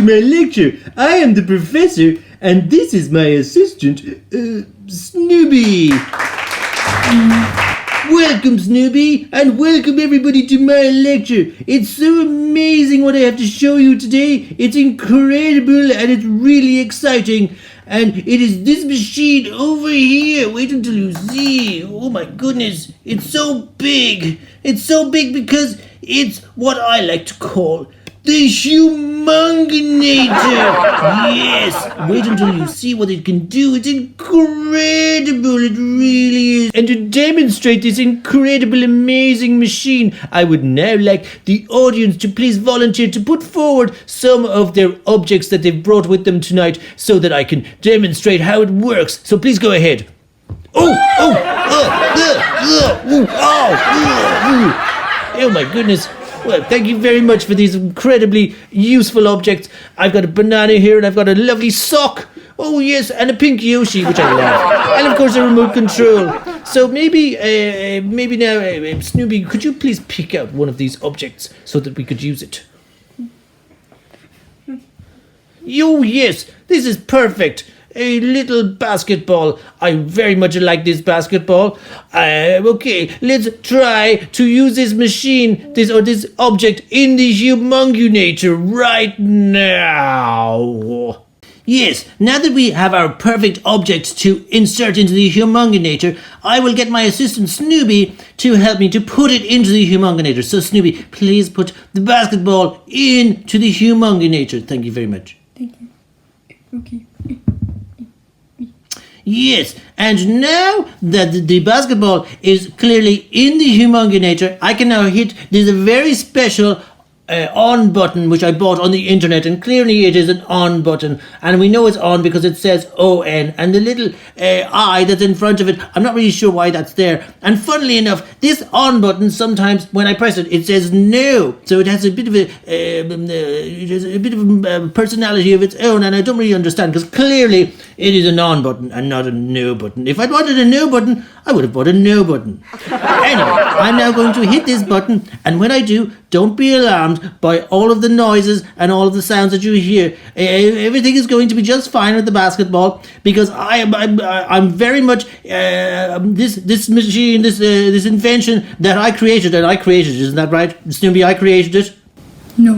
my lecture. I am the professor, and this is my assistant, Snoobie. Welcome, Snoobie, and welcome everybody to my lecture. It's so amazing what I have to show you today. It's incredible and it's really exciting. And it is this machine over here. Wait until you see. Oh my goodness, it's so big. It's so big because it's what I like to call the Humongunator. Yes, wait until you see what it can do. It's incredible, it really is. And to demonstrate this incredible, amazing machine, I would now like the audience to please volunteer to put forward some of their objects that they've brought with them tonight so that I can demonstrate how it works. So please go ahead. Oh my goodness. Well, thank you very much for these incredibly useful objects. I've got a banana here and I've got a lovely sock. Oh yes, and a pink Yoshi, which I love. And of course a remote control. So maybe now, Snoobie, could you please pick out one of these objects so that we could use it? Oh yes, this is perfect. A little basketball. I very much like this basketball. Okay, let's try to use this machine, this object in the Humongunator right now. Yes, now that we have our perfect object to insert into the Humongunator, I will get my assistant Snoobie to help me to put it into the Humongunator. So Snoobie, please put the basketball into the Humongunator. Thank you very much. Thank you. Okay. Yes, and now that the basketball is clearly in the Humongunator, I can now hit this very special on button which I bought on the internet, and clearly it is an on button, and we know it's on because it says ON, and the little I that's in front of it, I'm not really sure why that's there. And funnily enough, this on button, sometimes when I press it, it says no, so it has a bit of a personality of its own, and I don't really understand because clearly it is an on button and not a no button. If I'd wanted a no button, I would have bought a no button. Anyway, I'm now going to hit this button, and when I do, don't be alarmed by all of the noises and all of the sounds that you hear. Everything is going to be just fine with the basketball because I'm very much this machine, this invention that I created, and I created it. Isn't that right, Snoobie? I created it. No.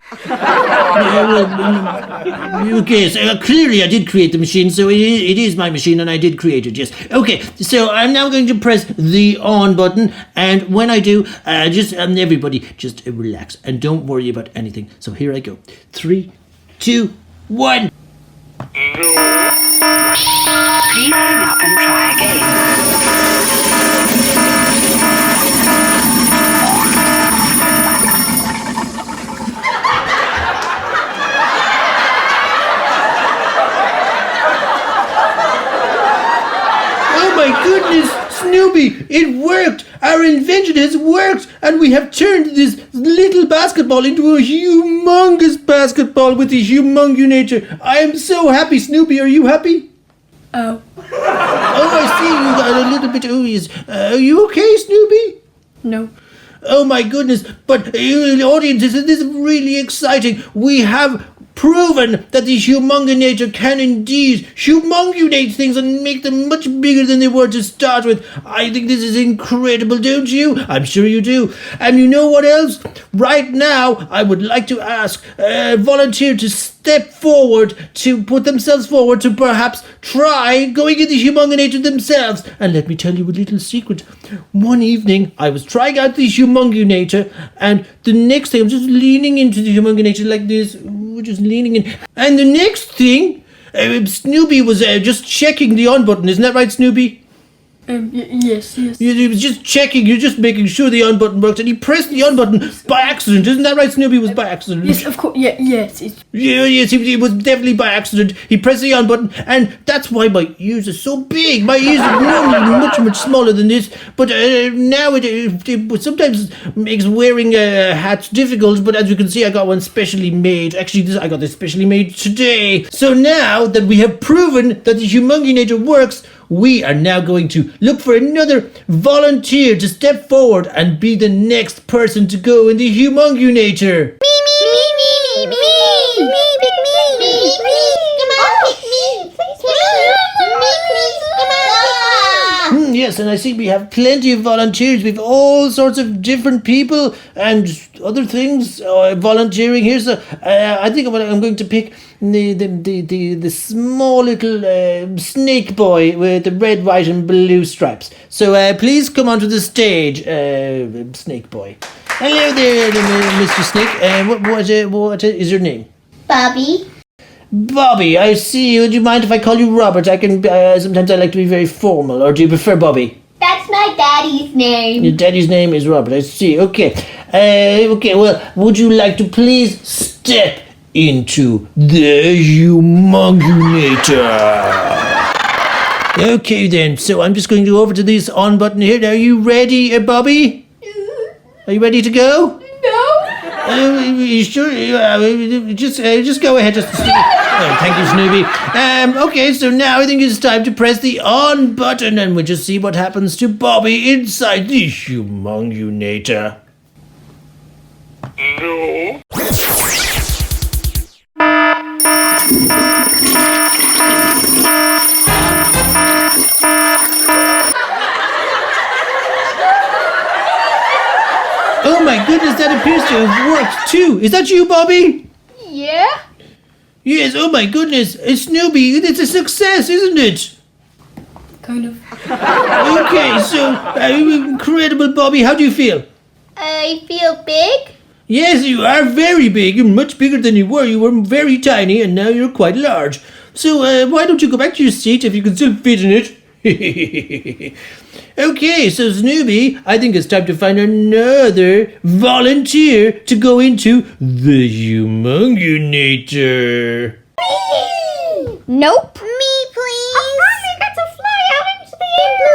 Okay, so clearly I did create the machine, so it is my machine and I did create it, yes. Okay, so I'm now going to press the on button, and when I do, everybody just relax and don't worry about anything. So here I go. 3, 2, 1. Please hang up and try again. Oh my goodness, Snoobie, it worked! Our invention has worked, and we have turned this little basketball into a humongous basketball with the Humongunator. I am so happy, Snoobie. Are you happy? Oh. Oh, I see you got a little bit of ooze. Are you okay, Snoobie? No. Oh my goodness, but the audience, this is really exciting. We have proven that the Humongunator can indeed humongunate things and make them much bigger than they were to start with. I think this is incredible, don't you? I'm sure you do. And you know what else? Right now, I would like to ask a volunteer to step forward, to put themselves forward to perhaps try going in the Humongunator themselves. And let me tell you a little secret. One evening, I was trying out the Humongunator, and the next thing, I'm just leaning into the Humongunator like this, just leaning in. And the next thing, Snoobie was just checking the on button. Isn't that right, Snoobie? Yes. He was just checking, you're just making sure the on button worked, and he pressed the on button by accident. Isn't that right, Snoobie? Was by accident. Yes, of course. Yes. Yes, it was definitely by accident. He pressed the on button, and that's why my ears are so big. My ears are normally much smaller than this, but now it sometimes makes wearing hats difficult, but as you can see, I got one specially made. Actually, I got this specially made today. So now that we have proven that the Humongunator works, we are now going to look for another volunteer to step forward and be the next person to go in the Humongunator. Me. Yes, and I see we have plenty of volunteers. We've all sorts of different people and other things volunteering here. So I think I'm going to pick the small little snake boy with the red, white, and blue stripes. So please come onto the stage, snake boy. Hello there, Mr. Snake. What is your name? Bobby. Bobby, I see. Would you mind if I call you Robert? I can. Sometimes I like to be very formal. Or do you prefer Bobby? That's my daddy's name. Your daddy's name is Robert. I see. Okay. Okay. Well, would you like to please step into the Humongunator? Okay then. So I'm just going to go over to this on button here. Are you ready, Bobby? Are you ready to go? You sure? Just go ahead. Thank you, Snoobie. Okay, so now I think it's time to press the on button, and we'll just see what happens to Bobby inside the Humongunator. No. Oh my goodness, that appears to have worked too. Is that you, Bobby? Yeah? Yes, oh my goodness. It's Snoobie. It's a success, isn't it? Kind of. Okay, so incredible, Bobby. How do you feel? I feel big. Yes, you are very big. You're much bigger than you were. You were very tiny, and now you're quite large. So why don't you go back to your seat if you can still fit in it? Okay, so Snoobie, I think it's time to find another volunteer to go into the Humongunator. Nope. Me, please. I got to fly out into the air.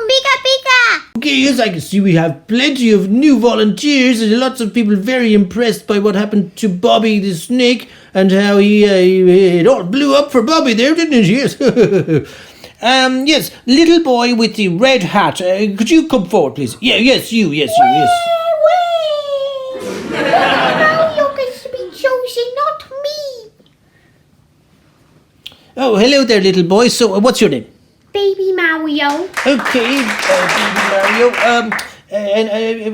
Pika, pika. Okay, yes, I can see we have plenty of new volunteers and lots of people very impressed by what happened to Bobby the snake and how it all blew up for Bobby there, didn't it? Yes. Yes, little boy with the red hat. Could you come forward, please? Yeah, yes, you. Wait. Now you're going to be chosen, not me. Oh, hello there, little boy. So, what's your name? Baby Mario. Okay, Baby Mario. And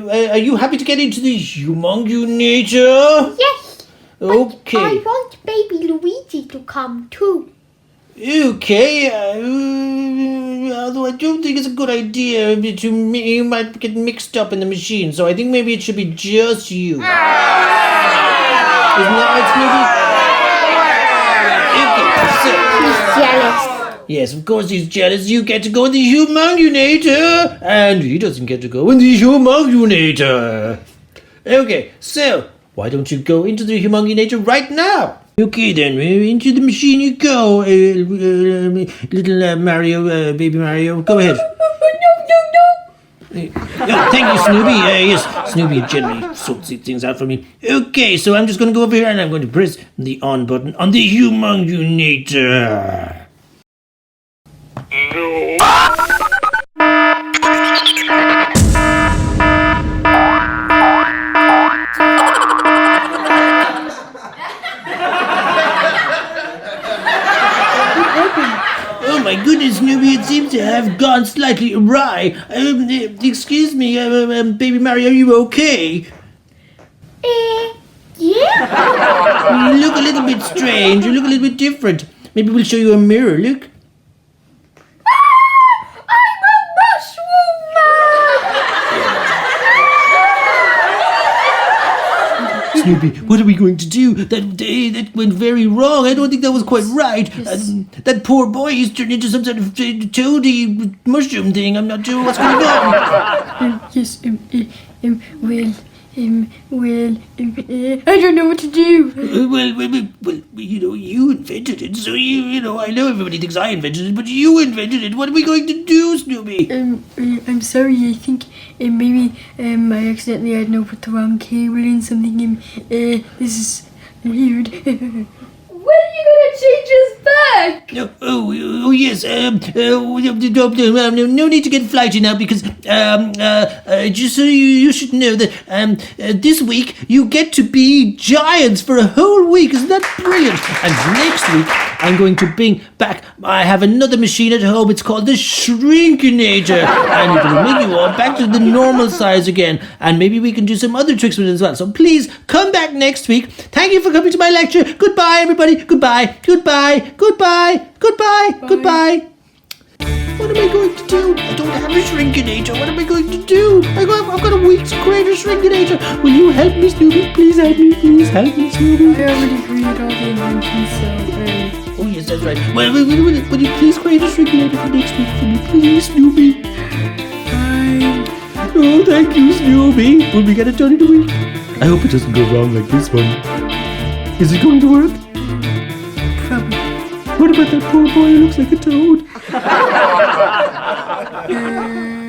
are you happy to get into the Humongunator? Yes. Okay. But I want baby Luigi to come too. Okay, although I don't think it's a good idea you might get mixed up in the machine, so I think maybe it should be just you. Isn't that right, Snoobie? Okay, so. He's jealous. Yes, of course he's jealous. You get to go in the Humongunator, and he doesn't get to go in the Humongunator. Okay, so why don't you go into the Humongunator right now? Okay then, into the machine you go, little Mario, baby Mario. Go ahead. No. Thank you, Snoobie. Yes, Snoobie generally sorts things out for me. Okay, so I'm just going to go over here and I'm going to press the on button on the Humongunator. No. Oh my goodness, Snoobie, it seems to have gone slightly awry. Excuse me, baby Mario, are you okay? Yeah. You look a little bit strange, you look a little bit different. Maybe we'll show you a mirror, look. I'm a mushroom. Snoopy, what are we going to do? That went very wrong. I don't think that was quite right. That poor boy, he's turned into some sort of toady mushroom thing. I'm not sure what's going on. Yes, I don't know what to do. Well, you invented it, so I know everybody thinks I invented it, but you invented it. What are we going to do, Snoopy? I'm sorry, I think maybe I accidentally, I don't know, put the wrong cable in something. This is weird. When are you gonna change us back? Oh, yes. No need to get flighty now because just so you should know that this week you get to be giants for a whole week. Isn't that brilliant? And next week I'm going to bring back, I have another machine at home. It's called the Shrinkinator. And it will make you all back to the normal size again. And maybe we can do some other tricks with it as well. So please come back next week. Thank you for coming to my lecture. Goodbye, everybody. Goodbye. Goodbye. Goodbye. Goodbye. Goodbye. What am I going to do? I don't have a Shrinkinator. What am I going to do? I've got a week to create a Shrinkinator. Will you help me, Snoobie? Please help me. Please help me, Snoobie. I already created all the inventions, so Oh, yes, that's right. Well, will you please create a Shrinkinator for next week for me? Please, Snoobie. fine. Oh, thank you, Snoobie. Will we get it done in a week? I hope it doesn't go wrong like this one. Is it going to work? Probably. What about that poor boy who looks like a toad?